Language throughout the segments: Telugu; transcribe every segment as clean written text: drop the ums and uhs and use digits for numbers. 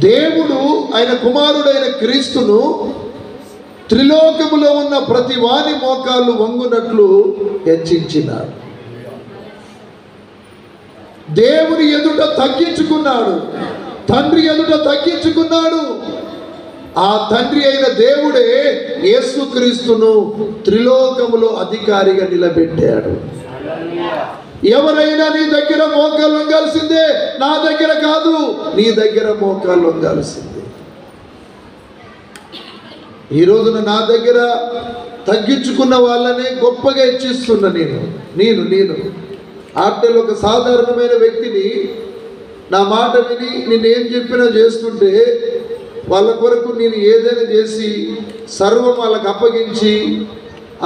దేవుడు ఆయన కుమారుడైన క్రీస్తును త్రిలోకములో ఉన్న ప్రతి వాని మోకాళ్ళు వంగునట్లు హెచ్చించినాడు. దేవుని ఎదుట తగ్గించుకున్నాడు, తండ్రి ఎదుట తగ్గించుకున్నాడు. ఆ తండ్రి అయిన దేవుడే యేసుక్రీస్తును త్రిలోకములో అధికారిగా నిలబెట్టాడు. ఎవరైనా నీ దగ్గర మోకాలు వంగాల్సిందే, నా దగ్గర కాదు, నీ దగ్గర మోకాలు వంగాల్సిందే. ఈ రోజున నా దగ్గర తగ్గించుకున్న వాళ్ళనే గొప్పగా హెచ్చిస్తున్నా. నేను ఆటలో ఒక సాధారణమైన వ్యక్తిని నా మాట విని నేనేం చెప్పినా చేస్తుంటే వాళ్ళ కొరకు నేను ఏదైనా చేసి సర్వం వాళ్ళకి అప్పగించి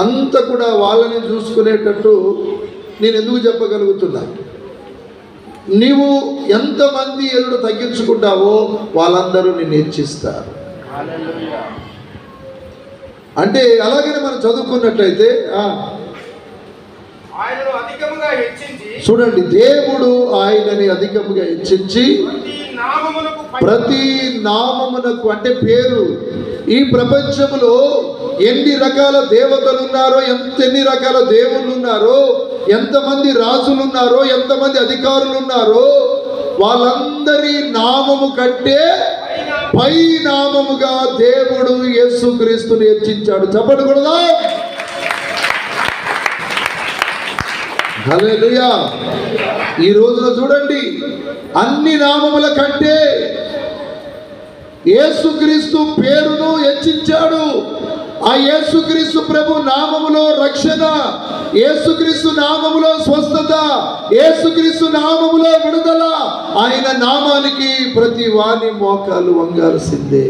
అంత కూడా వాళ్ళని చూసుకునేటట్టు నేను ఎందుకు చెప్పగలుగుతున్నా? నీవు ఎంతమంది ఎదుడు తగ్గించుకుంటావో వాళ్ళందరూ నిన్ను హెచ్చిస్తారు. అంటే అలాగనే మనం చదువుకున్నట్లయితే చూడండి, దేవుడు ఆయనని అధికముగా హెచ్చించి ప్రతి నామమునకు, అంటే పేరు, ఈ ప్రపంచంలో ఎన్ని రకాల దేవతలు ఉన్నారో, ఎన్ని రకాల దేవుళ్ళు ఉన్నారో, ఎంతమంది రాజులు ఉన్నారో, ఎంతమంది అధికారులు ఉన్నారో, వాళ్ళందరి నామము కంటే పై నామముగా దేవుడు యేసుక్రీస్తుని హెచ్చించాడు. చెప్పకూడదా? హల్లెలూయా. ఈ రోజున చూడండి, అన్ని నామముల కంటే యేసుక్రీస్తు పేరును హెచ్చించాడు. ఆ యేసుక్రీస్తు ప్రభు నామములో రక్షణ, యేసుక్రీస్తు నామములో స్వస్థత, యేసుక్రీస్తు నామములో విడుదల. ఆయన నామానికి ప్రతి వాని మోకాలు వంగాల్సిందే.